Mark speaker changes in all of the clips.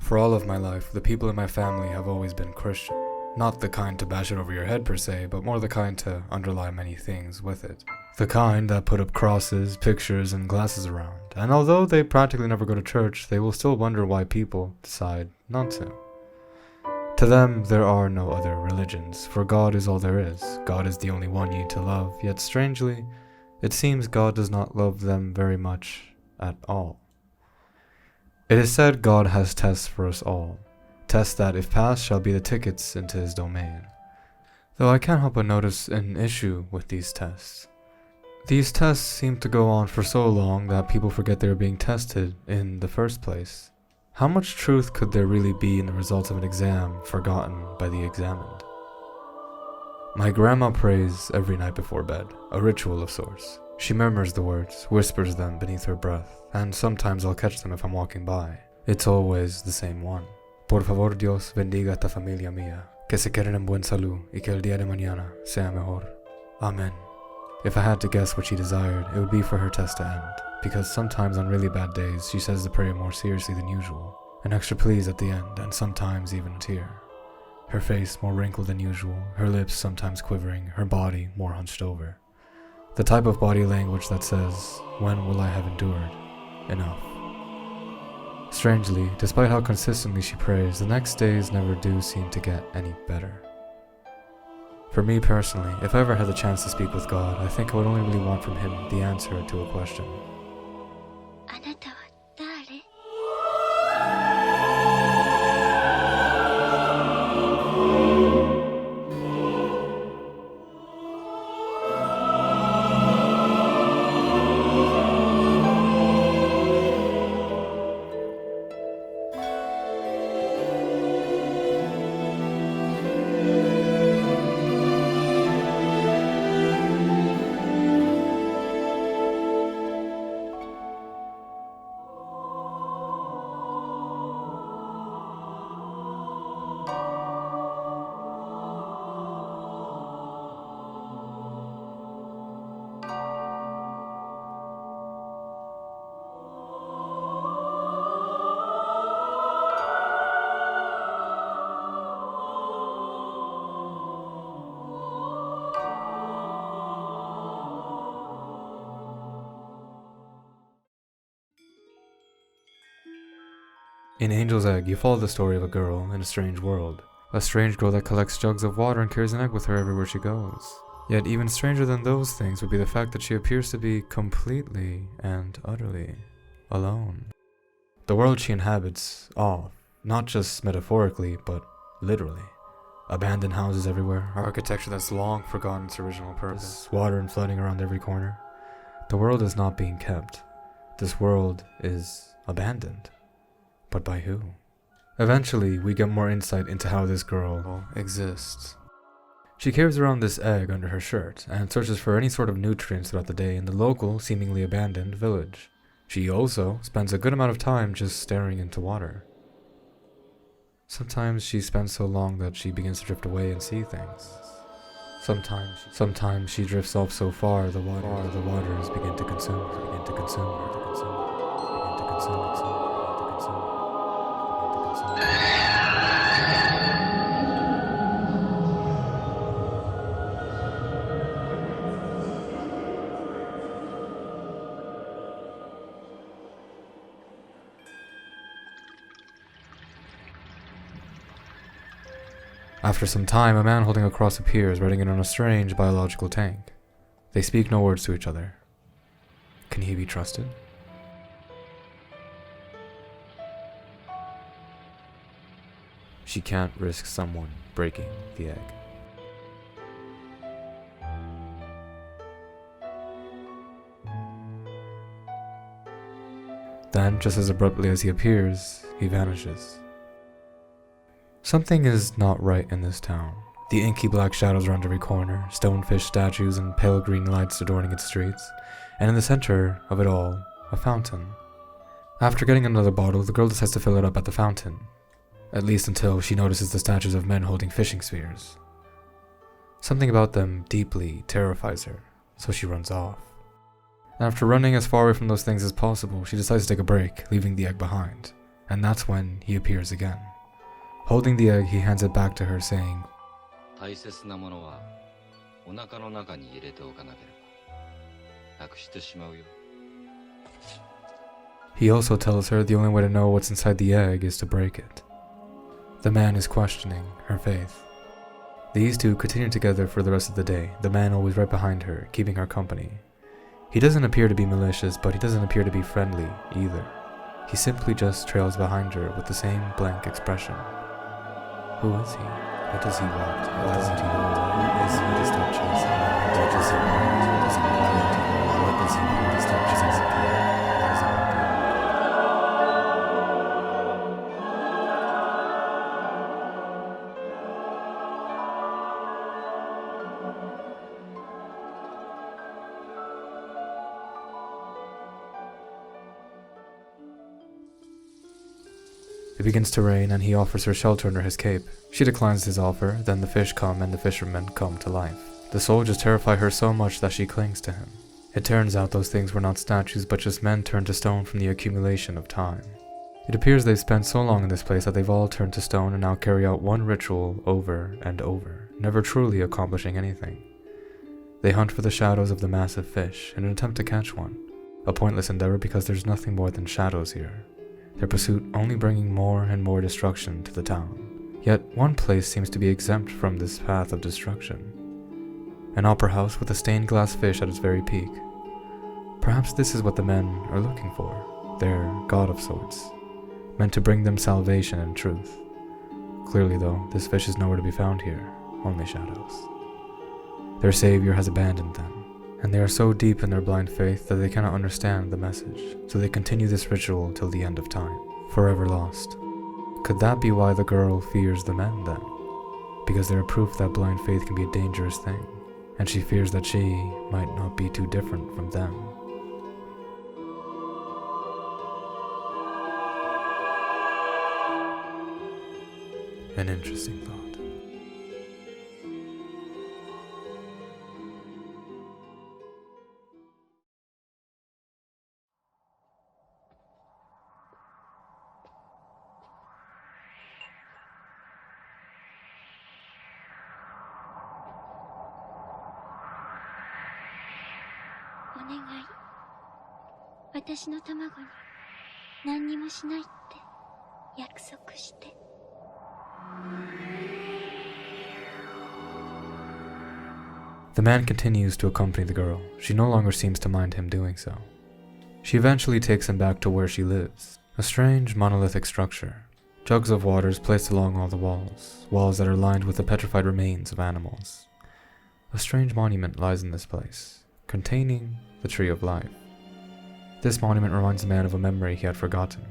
Speaker 1: For all of my life, the people in my family have always been Christian. Not the kind to bash it over your head per se, but more the kind to underlie many things with it. The kind that put up crosses, pictures, and glasses around. And although they practically never go to church, they will still wonder why people decide not to. To them, there are no other religions, for God is all there is. God is the only one you need to love, yet strangely, it seems God does not love them very much at all. It is said God has tests for us all, tests that, if passed, shall be the tickets into his domain. Though I can't help but notice an issue with these tests. These tests seem to go on for so long that people forget they were being tested in the first place. How much truth could there really be in the results of an exam forgotten by the examined? My grandma prays every night before bed, a ritual of sorts. She murmurs the words, whispers them beneath her breath, and sometimes I'll catch them if I'm walking by. It's always the same one. Por favor, Dios bendiga esta familia mía, que se queden en buen salud y que el día de mañana sea mejor. Amen. If I had to guess what she desired, it would be for her test to end, because sometimes on really bad days she says the prayer more seriously than usual, an extra please at the end, and sometimes even a tear. Her face more wrinkled than usual, her lips sometimes quivering, her body more hunched over. The type of body language that says, "When will I have endured enough?" Strangely, despite how consistently she prays, the next days never do seem to get any better. For me personally, if I ever had the chance to speak with God, I think I would only really want from him the answer to a question.
Speaker 2: あなたは誰?
Speaker 1: In Angel's Egg, you follow the story of a girl in a strange world. A strange girl that collects jugs of water and carries an egg with her everywhere she goes. Yet even stranger than those things would be the fact that she appears to be completely and utterly alone. The world she inhabits, not just metaphorically, but literally. Abandoned houses everywhere, architecture that's long forgotten its original purpose, water and flooding around every corner. The world is not being kept. This world is abandoned. But by who? Eventually, we get more insight into how this girl exists. She carries around this egg under her shirt and searches for any sort of nutrients throughout the day in the local, seemingly abandoned village. She also spends a good amount of time just staring into water. Sometimes she spends so long that she begins to drift away and see things. Sometimes she drifts off so far the waters begin to consume her. After some time, a man holding a cross appears, riding it on a strange biological tank. They speak no words to each other. Can he be trusted? She can't risk someone breaking the egg. Then, just as abruptly as he appears, he vanishes. Something is not right in this town. The inky black shadows around every corner, stonefish statues and pale green lights adorning its streets, and in the center of it all, a fountain. After getting another bottle, the girl decides to fill it up at the fountain. At least until she notices the statues of men holding fishing spears. Something about them deeply terrifies her, so she runs off. After running as far away from those things as possible, she decides to take a break, leaving the egg behind. and that's when he appears again. Holding the egg, he hands it back to her, saying,
Speaker 3: 大切なものはお腹の中に入れておかなければなくしてしまうよ。
Speaker 1: He also tells her the only way to know what's inside the egg is to break it. The man is questioning her faith. These two continue together for the rest of the day, the man always right behind her, keeping her company. He doesn't appear to be malicious, but he doesn't appear to be friendly either. He simply just trails behind her with the same blank expression. Who is he? What does he want? What does he want? Who is he to stop chasing? What does he want? Does he want to know? What does he want to stop chasing? What does he want to do? It begins to rain and he offers her shelter under his cape. She declines his offer, then the fish come and the fishermen come to life. The soldiers terrify her so much that she clings to him. It turns out those things were not statues but just men turned to stone from the accumulation of time. It appears they've spent so long in this place that they've all turned to stone and now carry out one ritual over and over, never truly accomplishing anything. They hunt for the shadows of the massive fish in an attempt to catch one, a pointless endeavor because there's nothing more than shadows here. Their pursuit only bringing more and more destruction to the town. Yet one place seems to be exempt from this path of destruction. An opera house with a stained glass fish at its very peak. Perhaps this is what the men are looking for, their god of sorts, meant to bring them salvation and truth. Clearly though, this fish is nowhere to be found here, only shadows. Their savior has abandoned them, and they are so deep in their blind faith that they cannot understand the message, so they continue this ritual till the end of time, forever lost. Could that be why the girl fears the men then? Because they're proof that blind faith can be a dangerous thing, and she fears that she might not be too different from them. An interesting thought.
Speaker 2: お願い。私の卵に何にもしないって約束して。
Speaker 1: The man continues to accompany the girl. She no longer seems to mind him doing so. She eventually takes him back to where she lives, a strange monolithic structure. Jugs of waters placed along all the walls that are lined with the petrified remains of animals. A strange monument lies in this place, containing the Tree of Life. This monument reminds the man of a memory he had forgotten.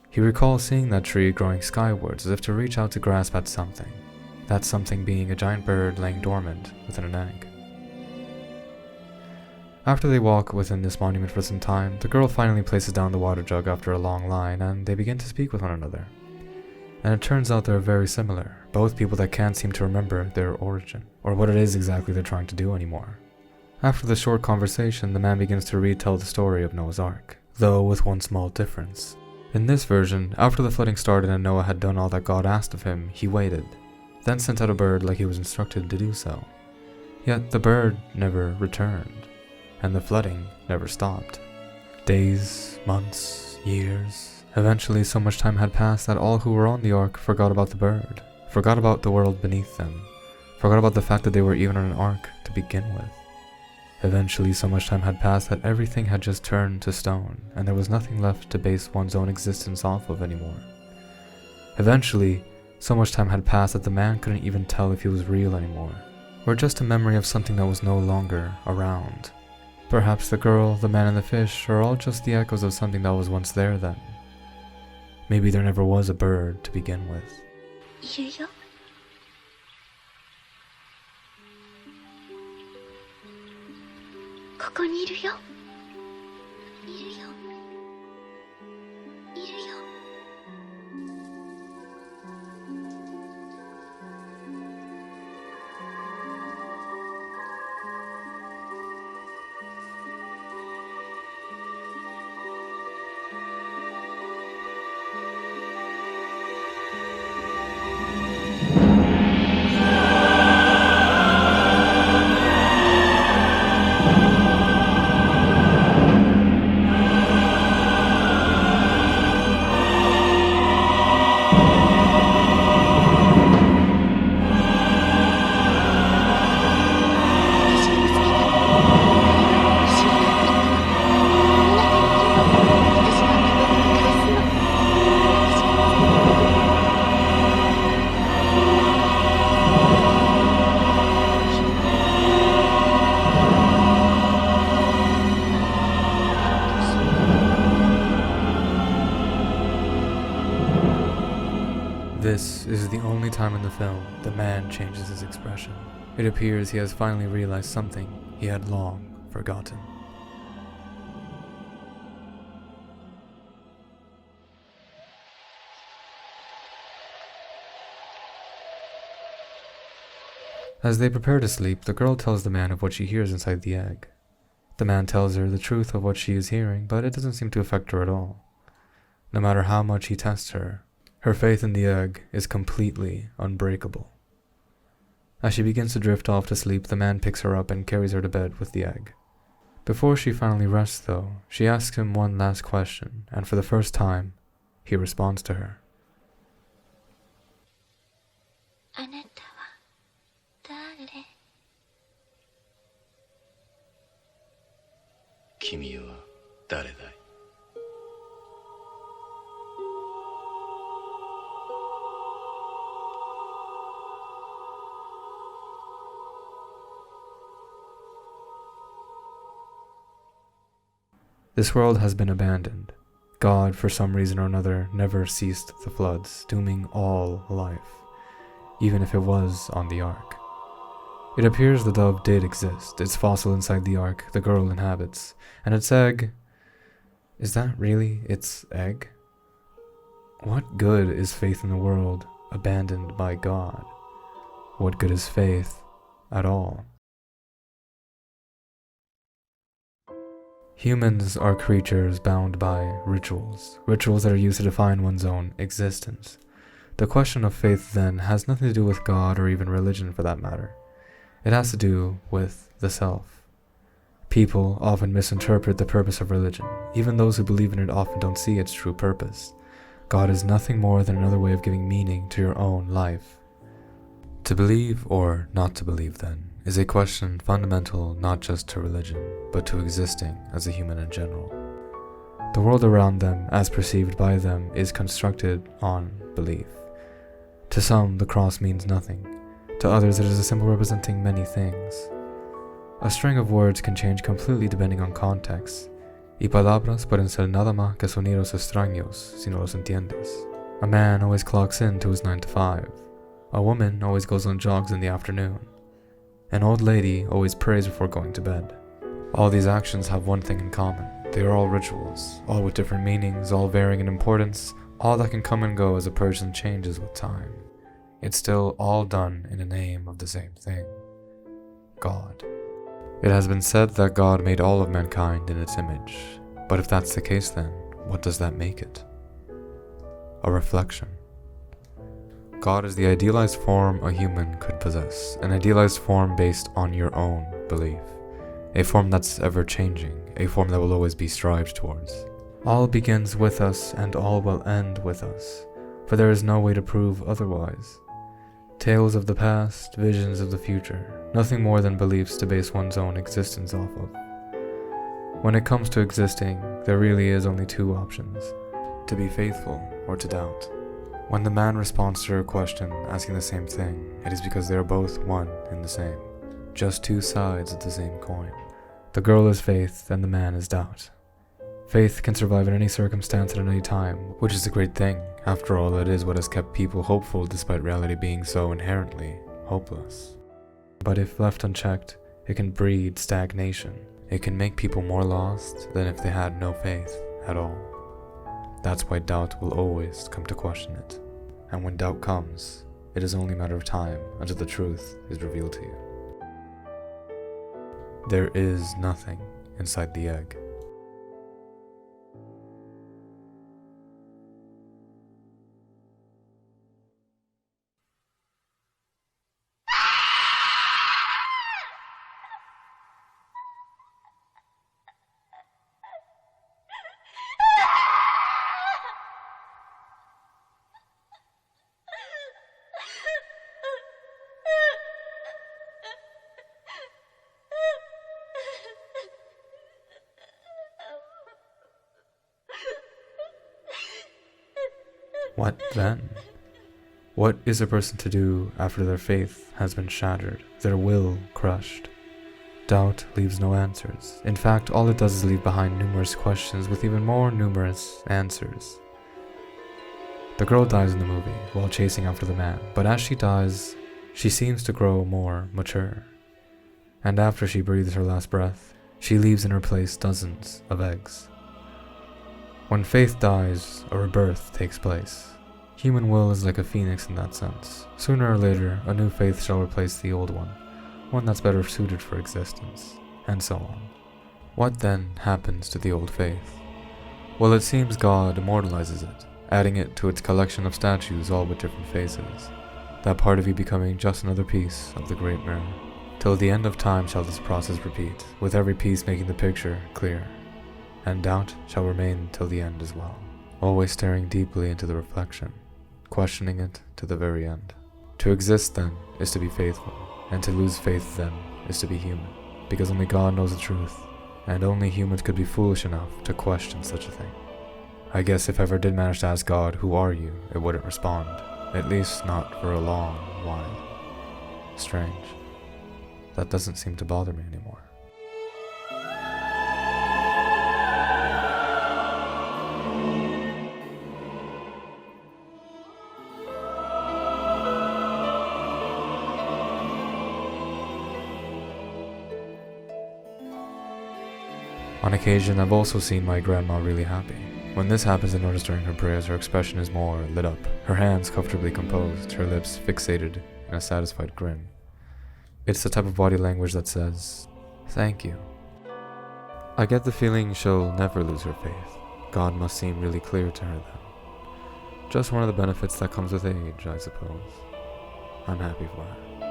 Speaker 1: He recalls seeing that tree growing skywards as if to reach out to grasp at something, that something being a giant bird laying dormant within an egg. After they walk within this monument for some time, the girl finally places down the water jug after a long line and they begin to speak with one another. And it turns out they're very similar, both people that can't seem to remember their origin, or what it is exactly they're trying to do anymore. After the short conversation, the man begins to retell the story of Noah's Ark, though with one small difference. In this version, after the flooding started and Noah had done all that God asked of him, he waited, then sent out a bird like he was instructed to do so. Yet the bird never returned, and the flooding never stopped. Days, months, years. Eventually so much time had passed that all who were on the ark forgot about the bird, forgot about the world beneath them, forgot about the fact that they were even on an ark to begin with. Eventually so much time had passed that everything had just turned to stone, and there was nothing left to base one's own existence off of anymore. Eventually, so much time had passed that the man couldn't even tell if he was real anymore, or just a memory of something that was no longer around. Perhaps the girl, the man, and the fish are all just the echoes of something that was once there then. Maybe there never was a bird to begin with.
Speaker 2: いるよ。ここにいるよ。いるよ。いるよ。
Speaker 1: This is the only time in the film the man changes his expression. It appears he has finally realized something he had long forgotten. As they prepare to sleep, the girl tells the man of what she hears inside the egg. The man tells her the truth of what she is hearing, but it doesn't seem to affect her at all. No matter how much he tests her, her faith in the egg is completely unbreakable. As she begins to drift off to sleep, the man picks her up and carries her to bed with the egg. Before she finally rests, though, she asks him one last question, and for the first time, he responds to her.
Speaker 2: あなたは誰?
Speaker 3: 君は誰だい?
Speaker 1: This world has been abandoned. God, for some reason or another, never ceased the floods, dooming all life, even if it was on the ark. It appears the dove did exist, its fossil inside the ark the girl inhabits, and its egg... Is that really its egg? What good is faith in the world abandoned by God? What good is faith at all? Humans are creatures bound by rituals that are used to define one's own existence. The question of faith, then, has nothing to do with God or even religion for that matter. It has to do with the self. People often misinterpret the purpose of religion. Even those who believe in it often don't see its true purpose. God is nothing more than another way of giving meaning to your own life. To believe or not to believe, then, is a question fundamental not just to religion, but to existing as a human in general. The world around them, as perceived by them, is constructed on belief. To some, the cross means nothing. To others, it is a symbol representing many things. A string of words can change completely depending on context. Y palabras pueden ser nada más que sonidos extraños si no los entiendes. A man always clocks in to his 9 to 5. A woman always goes on jogs in the afternoon. An old lady always prays before going to bed. All these actions have one thing in common. They are all rituals, all with different meanings, all varying in importance, all that can come and go as a person changes with time. It's still all done in the name of the same thing: God. It has been said that God made all of mankind in its image. But if that's the case, then what does that make it? A reflection. God is the idealized form a human could possess, an idealized form based on your own belief, a form that's ever-changing, a form that will always be strived towards. All begins with us and all will end with us, for there is no way to prove otherwise. Tales of the past, visions of the future, nothing more than beliefs to base one's own existence off of. When it comes to existing, there really is only two options: to be faithful or to doubt. When the man responds to her question asking the same thing, it is because they are both one and the same, just two sides of the same coin. The girl is faith and the man is doubt. Faith can survive in any circumstance at any time, which is a great thing. After all, it is what has kept people hopeful despite reality being so inherently hopeless. But if left unchecked, it can breed stagnation. It can make people more lost than if they had no faith at all. That's why doubt will always come to question it. And when doubt comes, it is only a matter of time until the truth is revealed to you. There is nothing inside the egg. What then? What is a person to do after their faith has been shattered, their will crushed? Doubt leaves no answers. In fact, all it does is leave behind numerous questions with even more numerous answers. The girl dies in the movie while chasing after the man, but as she dies, she seems to grow more mature. And after she breathes her last breath, she leaves in her place dozens of eggs. When faith dies, a rebirth takes place. Human will is like a phoenix in that sense. Sooner or later, a new faith shall replace the old one that's better suited for existence, and so on. What then happens to the old faith? Well, it seems God immortalizes it, adding it to its collection of statues all with different faces, that part of you becoming just another piece of the great mirror. Till the end of time shall this process repeat, with every piece making the picture clear, and doubt shall remain till the end as well, always staring deeply into the reflection, questioning it to the very end. To exist then is to be faithful, and to lose faith then is to be human, because only God knows the truth, and only humans could be foolish enough to question such a thing. I guess if I ever did manage to ask God, "Who are you?" it wouldn't respond, at least not for a long while. Strange. That doesn't seem to bother me anymore. On occasion, I've also seen my grandma really happy. When this happens, I notice during her prayers her expression is more lit up, her hands comfortably composed, her lips fixated in a satisfied grin. It's the type of body language that says, "Thank you." I get the feeling she'll never lose her faith. God must seem really clear to her then. Just one of the benefits that comes with age, I suppose. I'm happy for her.